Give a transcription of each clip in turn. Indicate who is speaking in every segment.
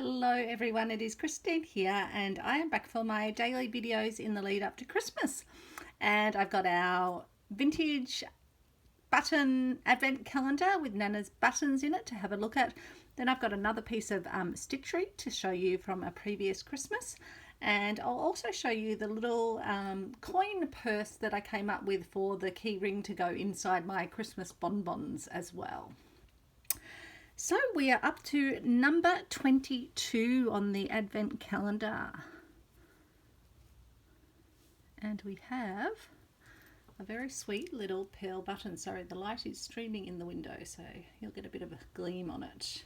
Speaker 1: Hello everyone, it is Christine here and I am back for my daily videos in the lead up to Christmas. And I've got our vintage button advent calendar with Nana's buttons in it to have a look at. Then I've got another piece of stitchery to show you from a previous Christmas. And I'll also show you the little coin purse that I came up with for the key ring to go inside my Christmas bonbons as well. So we are up to number 22 on the advent calendar. And we have a very sweet little pearl button. Sorry, the light is streaming in the window, so you'll get a bit of a gleam on it.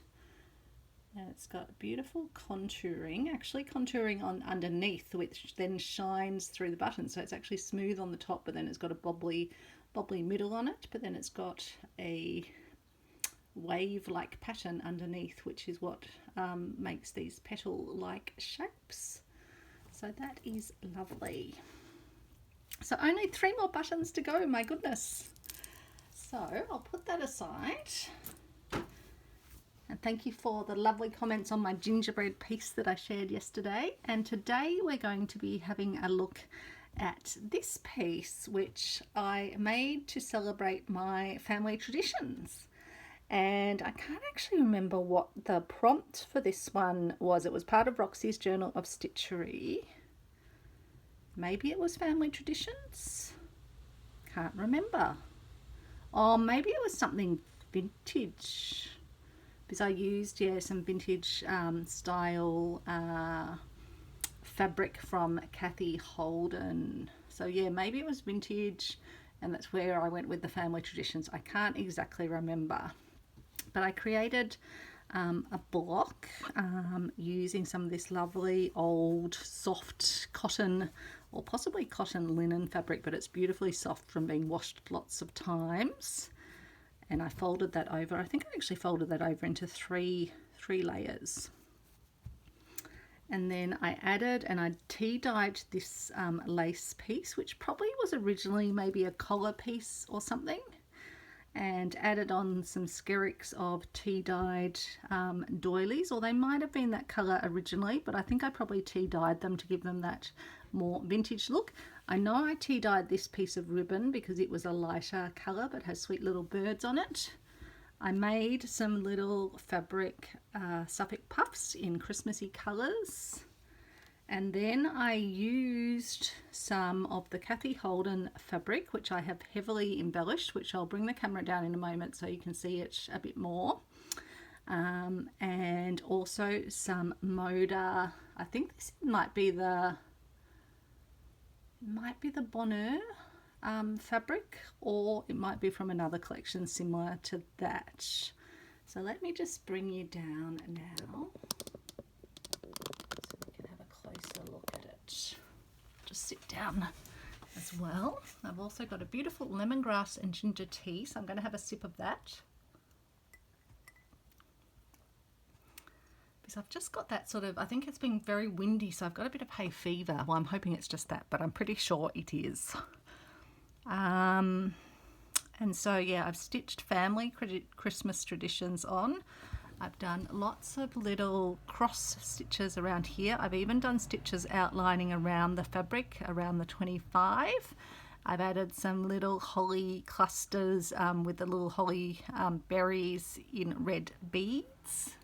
Speaker 1: And it's got beautiful contouring, actually contouring on underneath, which then shines through the button. So it's actually smooth on the top, but then it's got a bobbly middle on it. But then it's got a wave-like pattern underneath, which is what makes these petal-like shapes. So that is lovely. So only 3 more buttons to go, my goodness. So I'll put that aside. And thank you for the lovely comments on my gingerbread piece that I shared yesterday. And today we're going to be having a look at this piece, which I made to celebrate my family traditions. And I can't actually remember what the prompt for this one was. It was part of Roxy's Journal of Stitchery. Maybe it was family traditions. Can't remember. Or maybe it was something vintage. Because I used, some vintage style fabric from Cathe Holden. So yeah, maybe it was vintage, and that's where I went with the family traditions. I can't exactly remember. But I created a block using some of this lovely old soft cotton, or possibly cotton linen fabric, but it's beautifully soft from being washed lots of times. And I folded that over. I think I actually folded that over into three layers. And then I added, and I tea-dyed this lace piece, which probably was originally maybe a collar piece or something, and added on some skerricks of tea-dyed doilies, or they might have been that colour originally, but I think I probably tea-dyed them to give them that more vintage look. I know I tea-dyed this piece of ribbon because it was a lighter colour but has sweet little birds on it. I made some little fabric Suffolk puffs in Christmassy colours. And then I used some of the Cathe Holden fabric, which I have heavily embellished, which I'll bring the camera down in a moment so you can see it a bit more. And also some Moda, I think this might be the Bonheur fabric, or it might be from another collection similar to that. So let me just bring you down now. Look at it. Just sit down as well. I've also got a beautiful lemongrass and ginger tea, so I'm going to have a sip of that. Because I've just got that sort of, I think it's been very windy, so I've got a bit of hay fever. Well, I'm hoping it's just that, but I'm pretty sure it is. And so yeah, I've stitched family Christmas traditions on. I've done lots of little cross stitches around here. I've even done stitches outlining around the fabric, around the 25. I've added some little holly clusters with the little holly berries in red beads.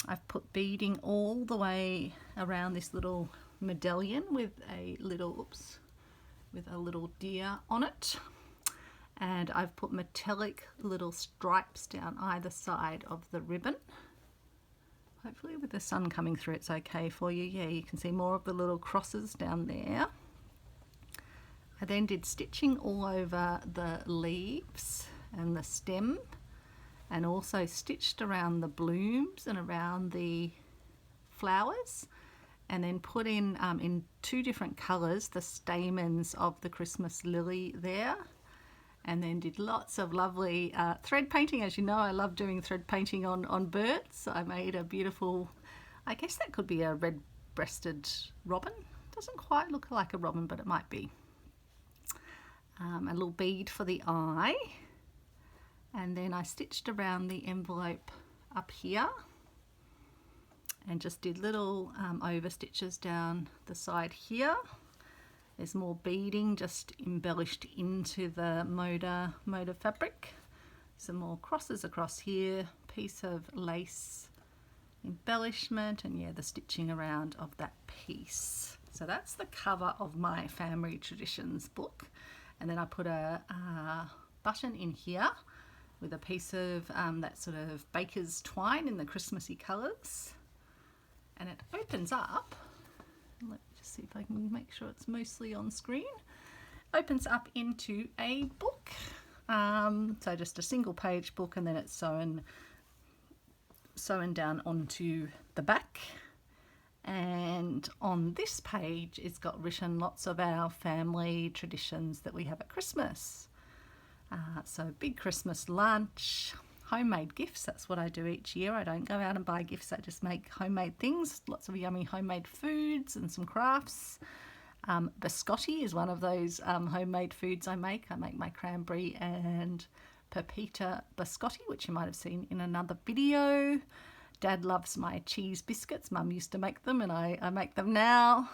Speaker 1: I've put beading all the way around this little medallion with a little, with a little deer on it. And I've put metallic little stripes down either side of the ribbon. Hopefully with the sun coming through it's okay for you. Yeah, you can see more of the little crosses down there. I then did stitching all over the leaves and the stem, and also stitched around the blooms and around the flowers, and then put in 2 different colours the stamens of the Christmas lily there. And then did lots of lovely thread painting. As you know, I love doing thread painting on birds. I made a beautiful, I guess that could be a red-breasted robin. Doesn't quite look like a robin, but it might be. A little bead for the eye. And then I stitched around the envelope up here. and just did little over stitches down the side here. There's more beading just embellished into the Moda fabric. Some more crosses across here, piece of lace embellishment, and yeah, the stitching around of that piece. So that's the cover of my Family Traditions book. And then I put a button in here with a piece of that sort of baker's twine in the Christmassy colours. And it opens up. Let me just see if I can make sure it's mostly on screen. Opens up into a book. So just a single page book, and then it's sewn down onto the back. And on this page it's got written lots of our family traditions that we have at Christmas. So big Christmas lunch, homemade gifts, that's what I do each year. I don't go out and buy gifts, I just make homemade things, lots of yummy homemade foods and some crafts. Biscotti is one of those homemade foods I make. I make my cranberry and pepita biscotti, which you might have seen in another video. Dad loves my cheese biscuits. Mum used to make them and I make them now.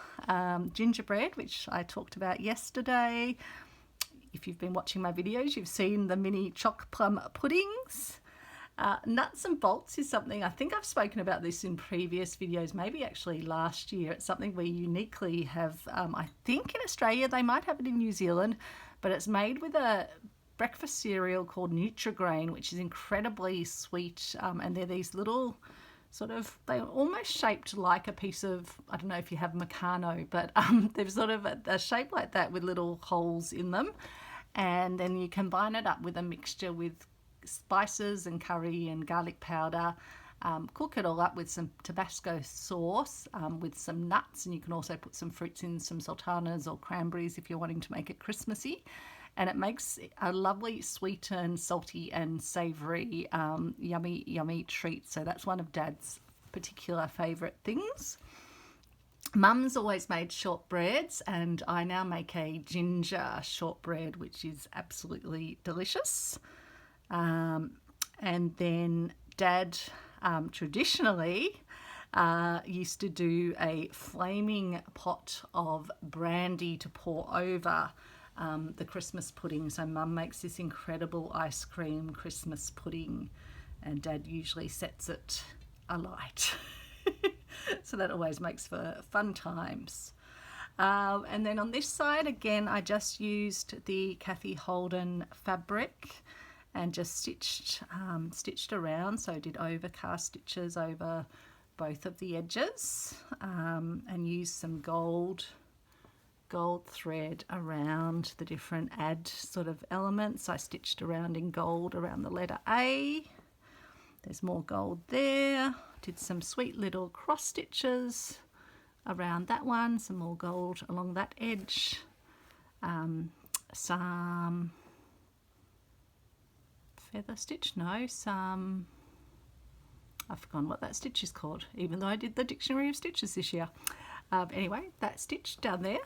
Speaker 1: Gingerbread, which I talked about yesterday. If you've been watching my videos, you've seen the mini choc plum puddings. Nuts and bolts is something, I think I've spoken about this in previous videos, maybe actually last year. It's something we uniquely have, I think in Australia, they might have it in New Zealand, but it's made with a breakfast cereal called Nutri-Grain, which is incredibly sweet, and they're these little sort of, they're almost shaped like a piece of, I don't know if you have Meccano, but they've sort of a shape like that with little holes in them, and then you combine it up with a mixture with spices and curry and garlic powder, cook it all up with some Tabasco sauce, with some nuts, and you can also put some fruits in, some sultanas or cranberries if you're wanting to make it Christmassy. And it makes a lovely sweet and salty and savoury yummy treat. So that's one of Dad's particular favourite things. Mum's always made shortbreads, and I now make a ginger shortbread, which is absolutely delicious. And then Dad traditionally used to do a flaming pot of brandy to pour over the Christmas pudding. So Mum makes this incredible ice cream Christmas pudding, and Dad usually sets it alight. So that always makes for fun times. And then on this side, again, I just used the Cathe Holden fabric and just stitched around. So I did overcast stitches over both of the edges, and used some gold thread around the different add sort of elements. I stitched around in gold around the letter A. There's more gold there. Did some sweet little cross stitches around that one, some more gold along that edge, some feather stitch, some, I've forgotten what that stitch is called, even though I did the dictionary of stitches this year. Anyway, that stitch down there.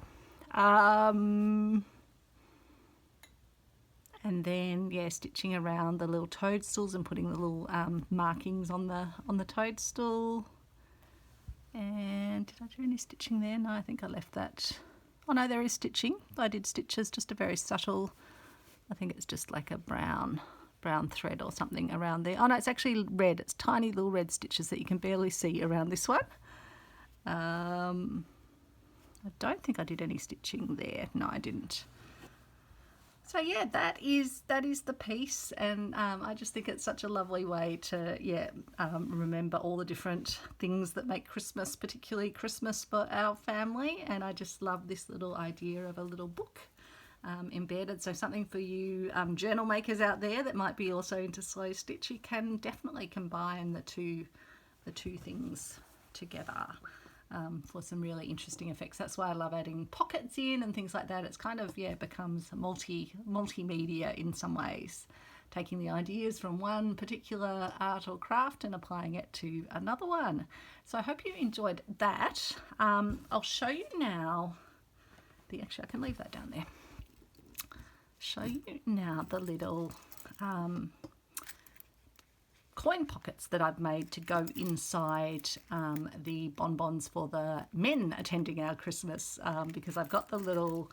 Speaker 1: And then yeah, stitching around the little toadstools and putting the little markings on the toadstool. And did I do any stitching there? No, I think I left that. Oh no, there is stitching. I did stitches, just a very subtle, I think it's just like a brown thread or something around there. Oh no, it's actually red. It's tiny little red stitches that you can barely see around this one. I don't think I did any stitching there. No, I didn't. So yeah, that is the piece, and I just think it's such a lovely way to remember all the different things that make Christmas, particularly Christmas for our family. And I just love this little idea of a little book embedded. So something for you journal makers out there that might be also into slow stitch. You can definitely combine the two things together. For some really interesting effects. That's why I love adding pockets in and things like that. It's kind of, becomes multimedia in some ways, taking the ideas from one particular art or craft and applying it to another one. So I hope you enjoyed that. I'll show you now actually I can leave that down there. Show you now the little coin pockets that I've made to go inside the bonbons for the men attending our Christmas, because I've got the little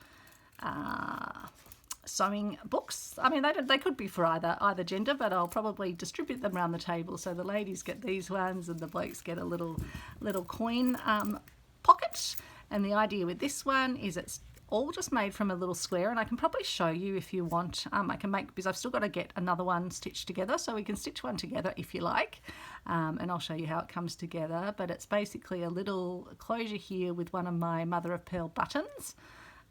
Speaker 1: sewing books. I mean, they could be for either gender, but I'll probably distribute them around the table, so the ladies get these ones and the blokes get a little coin pocket. And the idea with this one is it's all just made from a little square, and I can probably show you if you want. I can make, because I've still got to get another one stitched together, so we can stitch one together if you like, and I'll show you how it comes together. But it's basically a little closure here with one of my mother of pearl buttons,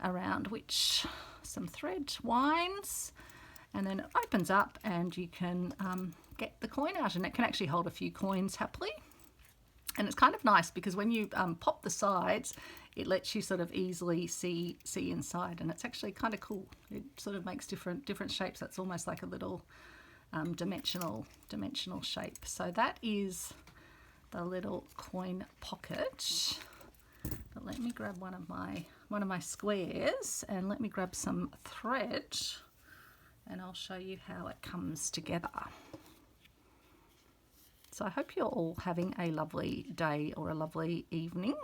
Speaker 1: around which some thread winds, and then it opens up and you can get the coin out, and it can actually hold a few coins happily. And it's kind of nice because when you pop the sides, it lets you sort of easily see inside, and it's actually kind of cool. It sort of makes different shapes. That's almost like a little dimensional shape. So that is the little coin pocket. But let me grab one of my squares, and let me grab some thread, and I'll show you how it comes together. So I hope you're all having a lovely day or a lovely evening.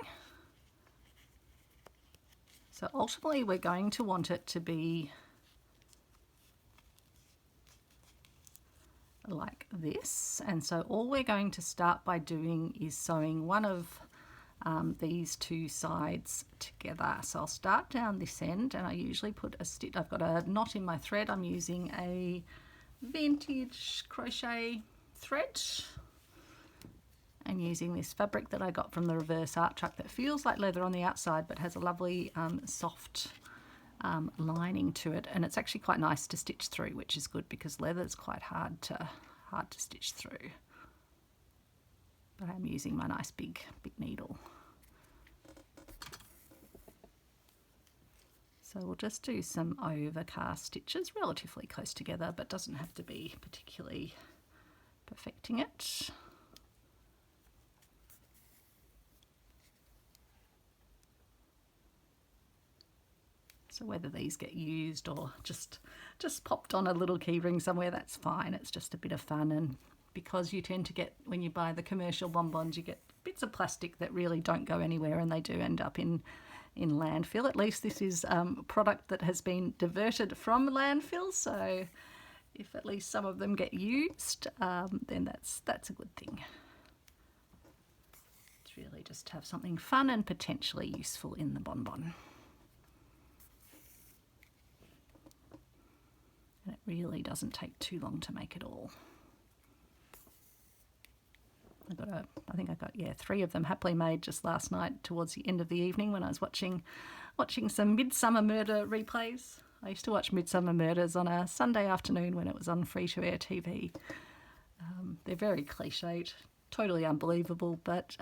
Speaker 1: So ultimately we're going to want it to be like this, and so all we're going to start by doing is sewing one of these two sides together. So I'll start down this end, and I usually put a stitch. I've got a knot in my thread. I'm using a vintage crochet thread, and using this fabric that I got from the Reverse Art Truck that feels like leather on the outside but has a lovely soft lining to it, and it's actually quite nice to stitch through, which is good because leather is quite hard to stitch through. But I'm using my nice big needle. So we'll just do some overcast stitches relatively close together, but doesn't have to be particularly perfecting it. So whether these get used or just popped on a little keyring somewhere, that's fine. It's just a bit of fun, and because you tend to get, when you buy the commercial bonbons, you get bits of plastic that really don't go anywhere, and they do end up in landfill. At least this is product that has been diverted from landfill, so if at least some of them get used, then that's a good thing. It's really just to have something fun and potentially useful in the bonbon. And it really doesn't take too long to make it all. I think I got 3 of them happily made just last night towards the end of the evening when I was watching some Midsummer Murder replays. I used to watch Midsummer Murders on a Sunday afternoon when it was on free-to-air TV. They're very cliched, totally unbelievable, but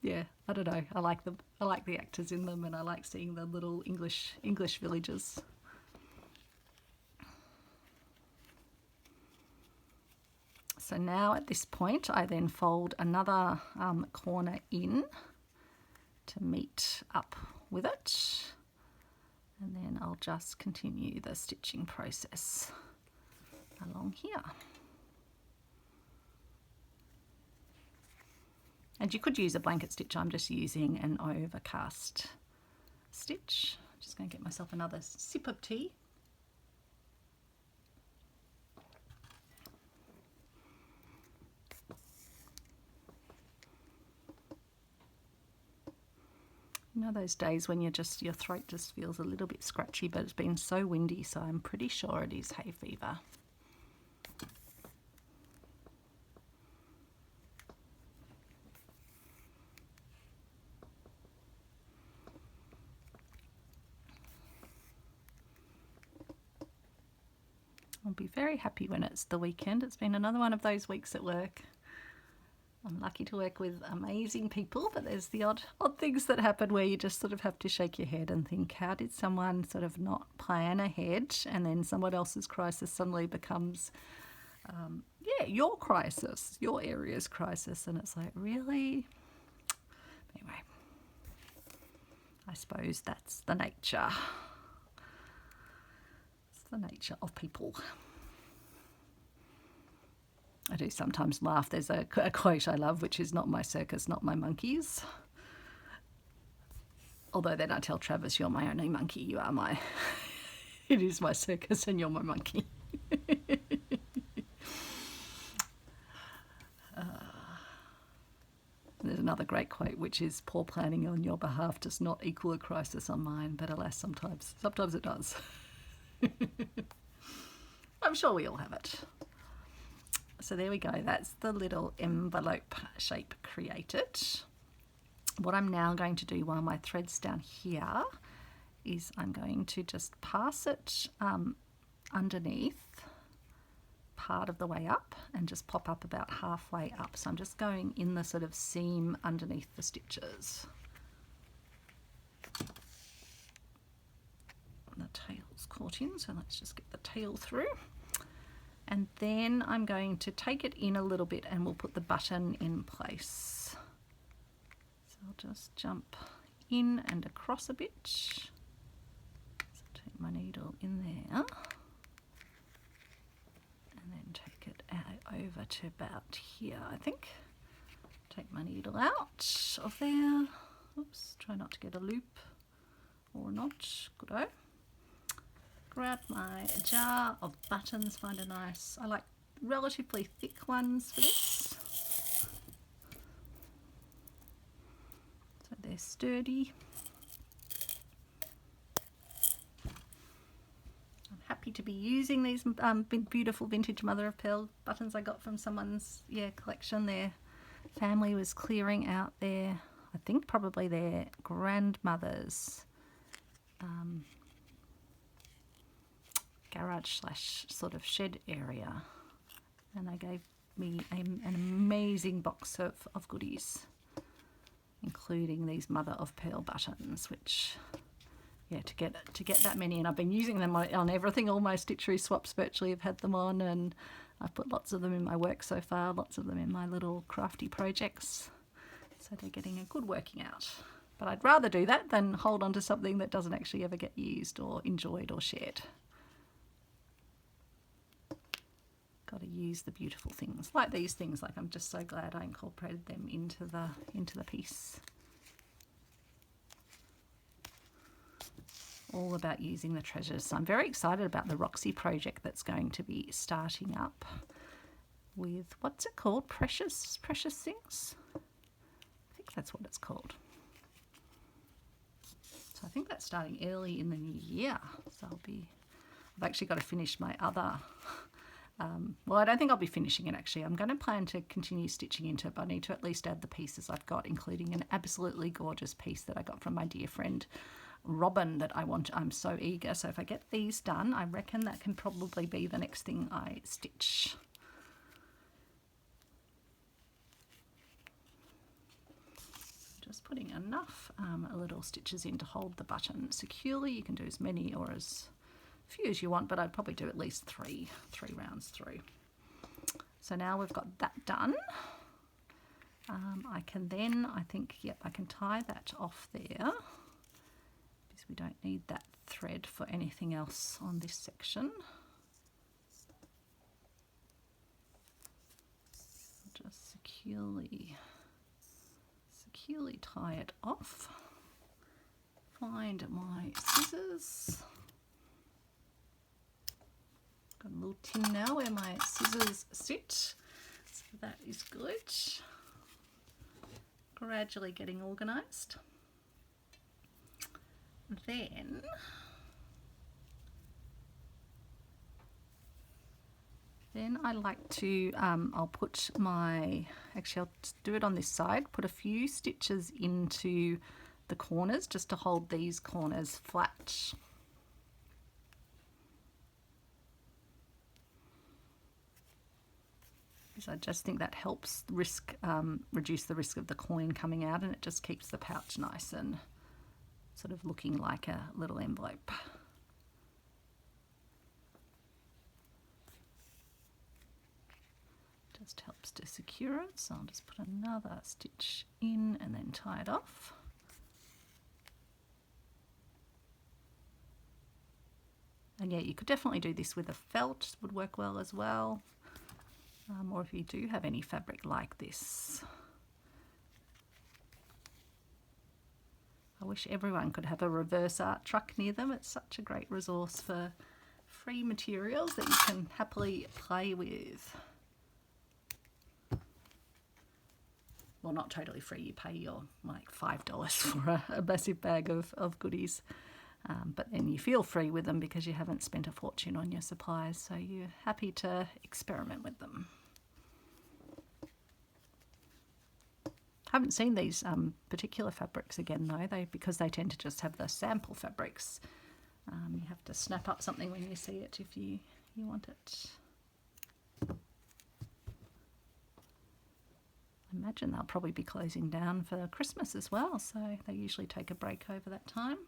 Speaker 1: yeah, I don't know. I like them. I like the actors in them, and I like seeing the little English villages. So now at this point I then fold another corner in to meet up with it, and then I'll just continue the stitching process along here. And you could use a blanket stitch. I'm just using an overcast stitch. I'm just going to get myself another sip of tea. You know those days when your throat just feels a little bit scratchy, but it's been so windy, so I'm pretty sure it is hay fever. I'll be very happy when it's the weekend. It's been another one of those weeks at work. I'm lucky to work with amazing people, but there's the odd things that happen where you just sort of have to shake your head and think, how did someone sort of not plan ahead, and then someone else's crisis suddenly becomes, your crisis, your area's crisis, and it's like, really? Anyway, I suppose that's the nature. It's the nature of people. I do sometimes laugh. There's a quote I love, which is, "Not my circus, not my monkeys." Although then I tell Travis, "You're my only monkey. You are my, it is my circus and you're my monkey." There's another great quote, which is, "Poor planning on your behalf does not equal a crisis on mine, but alas, sometimes it does." I'm sure we all have it. So there we go. That's the little envelope shape created. What I'm now going to do while my thread's down here is I'm going to just pass it underneath part of the way up and just pop up about halfway up. So I'm just going in the sort of seam underneath the stitches. The tail's caught in, so let's just get the tail through. And then I'm going to take it in a little bit and we'll put the button in place. So I'll just jump in and across a bit. So take my needle in there and then take it over to about here, I think. Take my needle out of there. Oops, try not to get a loop or not. Good-o. Grab my jar of buttons, find a nice, I like relatively thick ones for this. So they're sturdy. I'm happy to be using these beautiful vintage mother of pearl buttons I got from someone's collection. Their family was clearing out their, I think probably their grandmother's garage / sort of shed area, and they gave me an amazing box of goodies, including these mother of pearl buttons, which to get that many, and I've been using them on everything. All my Stitchery swaps virtually have had them on, and I've put lots of them in my work so far, lots of them in my little crafty projects, so they're getting a good working out. But I'd rather do that than hold on to something that doesn't actually ever get used or enjoyed or shared. Got to use the beautiful things like these things. Like, I'm just so glad I incorporated them into the piece. All about using the treasures. So I'm very excited about the Roxy project that's going to be starting up with, what's it called? Precious Things? I think that's what it's called. So I think that's starting early in the new year. So I've actually got to finish my other well, I don't think I'll be finishing it actually. I'm going to plan to continue stitching into it, but I need to at least add the pieces I've got, including an absolutely gorgeous piece that I got from my dear friend Robin that I'm so eager. So if I get these done, I reckon that can probably be the next thing I stitch. Just putting enough little stitches in to hold the button securely. You can do as many or as few as you want, but I'd probably do at least three rounds through. So now we've got that done. I can then, I think, yep, I can tie that off there because we don't need that thread for anything else on this section. Just securely tie it off. Find my scissors. Got a little tin now where my scissors sit, so that is good. Gradually getting organised. Then I like to, I'll put my, actually I'll do it on this side, put a few stitches into the corners just to hold these corners flat. Because I just think that helps reduce the risk of the coin coming out, and it just keeps the pouch nice and sort of looking like a little envelope. Just helps to secure it, so I'll just put another stitch in and then tie it off. And yeah, you could definitely do this with a felt, would work well as well. or if you do have any fabric like this. I wish everyone could have a reverse art truck near them. It's such a great resource for free materials that you can happily play with. Well, not totally free. You pay your like $5 for a massive bag of goodies. But then you feel free with them because you haven't spent a fortune on your supplies. So you're happy to experiment with them. Haven't seen these particular fabrics again though, because they tend to just have the sample fabrics. You have to snap up something when you see it if you want it. I imagine they'll probably be closing down for Christmas as well, so they usually take a break over that time.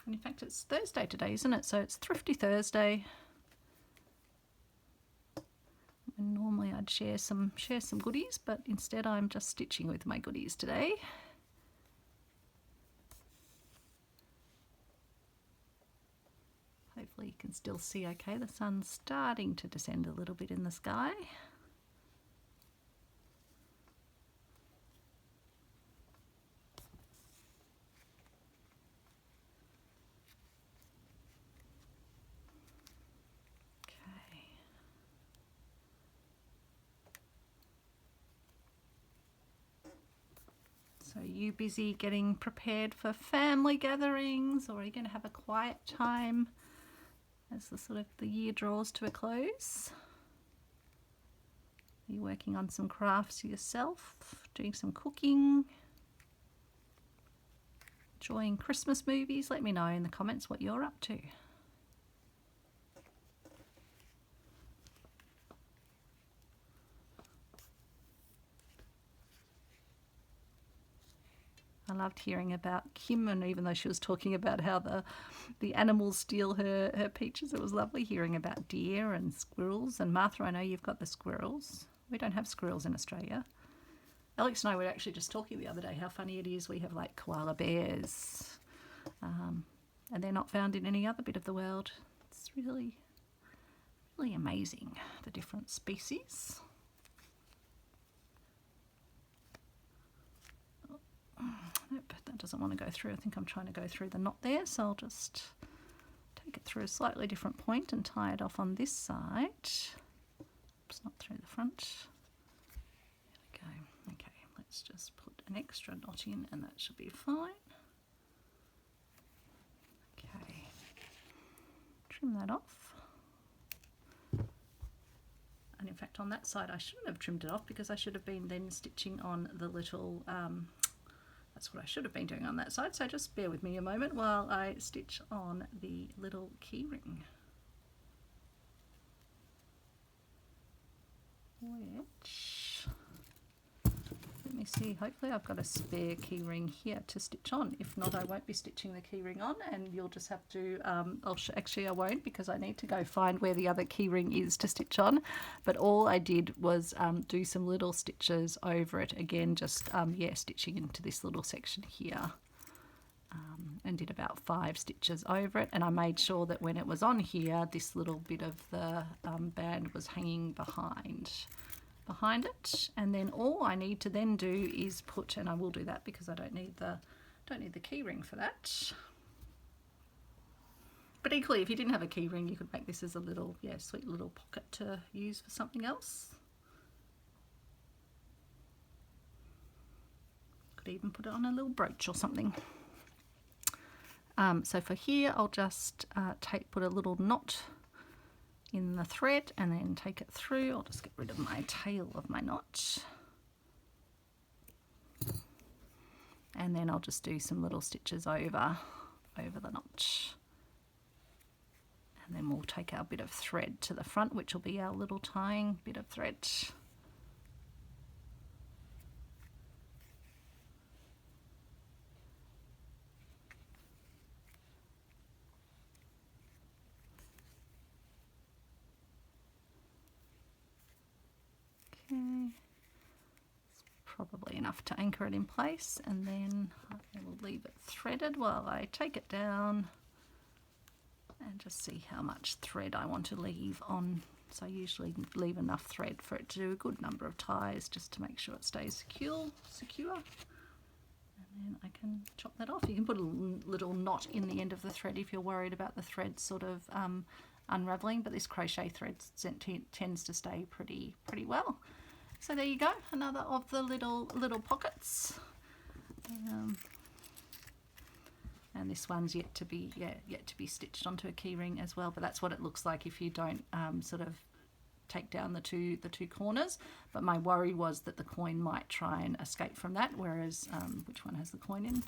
Speaker 1: And in fact, it's Thursday today, isn't it? So it's Thrifty Thursday. And normally I'd share some goodies, but instead I'm just stitching with my goodies today. Hopefully you can still see okay. The sun's starting to descend a little bit in the sky. So are you busy getting prepared for family gatherings, or are you going to have a quiet time as the year draws to a close? Are you working on some crafts yourself, doing some cooking, enjoying Christmas movies? Let me know in the comments what you're up to. I loved hearing about Kim, and even though she was talking about how the animals steal her peaches, it was lovely hearing about deer and squirrels. And Martha, I know you've got the squirrels. We don't have squirrels in Australia. Alex and I were actually just talking the other day how funny it is. We have like koala bears, and they're not found in any other bit of the world. It's really, really amazing, the different species. Nope, that doesn't want to go through. I think I'm trying to go through the knot there, so I'll just take it through a slightly different point and tie it off on this side. Oops, not through the front. There we go. Okay, let's just put an extra knot in and that should be fine. Okay, trim that off. And in fact on that side I shouldn't have trimmed it off because I should have been then stitching on the little that's what I should have been doing on that side, so just bear with me a moment while I stitch on the little keyring, which, let me see, hopefully I've got a spare keyring here to stitch on. If not, I won't be stitching the keyring on, and you'll just have to, actually I won't, because I need to go find where the other keyring is to stitch on. But all I did was do some little stitches over it, again just stitching into this little section here, and did about 5 stitches over it. And I made sure that when it was on here, this little bit of the band was hanging behind it, and then all I need to then do is put, and I will do that because I don't need the keyring for that. But equally, if you didn't have a keyring, you could make this as a little, sweet little pocket to use for something else. Could even put it on a little brooch or something. So for here, I'll just put a little knot in the thread and then take it through. I'll just get rid of my tail of my knot, and then I'll just do some little stitches over the knot, and then we'll take our bit of thread to the front, which will be our little tying bit of thread. Okay, it's probably enough to anchor it in place, and then I will leave it threaded while I take it down and just see how much thread I want to leave on. So I usually leave enough thread for it to do a good number of ties, just to make sure it stays secure. And then I can chop that off. You can put a little knot in the end of the thread if you're worried about the thread sort of unraveling, but this crochet thread tends to stay pretty well. So there you go, another of the little pockets. And this one's yet to be stitched onto a keyring as well, but that's what it looks like if you don't sort of take down the two corners. But my worry was that the coin might try and escape from that, whereas which one has the coin in?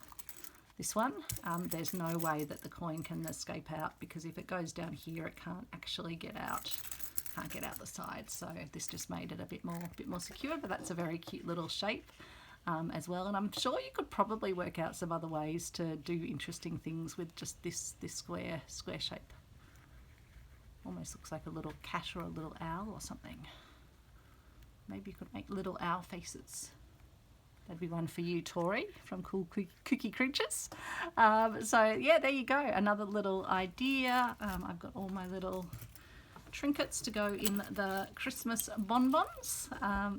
Speaker 1: This one. There's no way that the coin can escape out, because if it goes down here it can't actually get out the side. So this just made it a bit more secure, but that's a very cute little shape as well, and I'm sure you could probably work out some other ways to do interesting things with just this square shape. Almost looks like a little cat or a little owl or something. Maybe you could make little owl faces. That'd be one for you, Tori, from Cool Cookie Creatures. So yeah, there you go, another little idea. I've got all my little trinkets to go in the Christmas bonbons,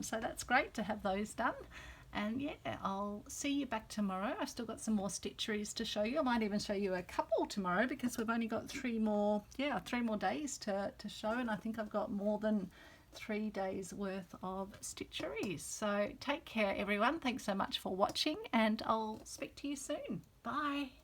Speaker 1: so that's great to have those done. And yeah, I'll see you back tomorrow. I've still got some more stitcheries to show you. I might even show you a couple tomorrow, because we've only got three more days to show, and I think I've got more than 3 days worth of stitcheries. So take care everyone, thanks so much for watching, and I'll speak to you soon. Bye.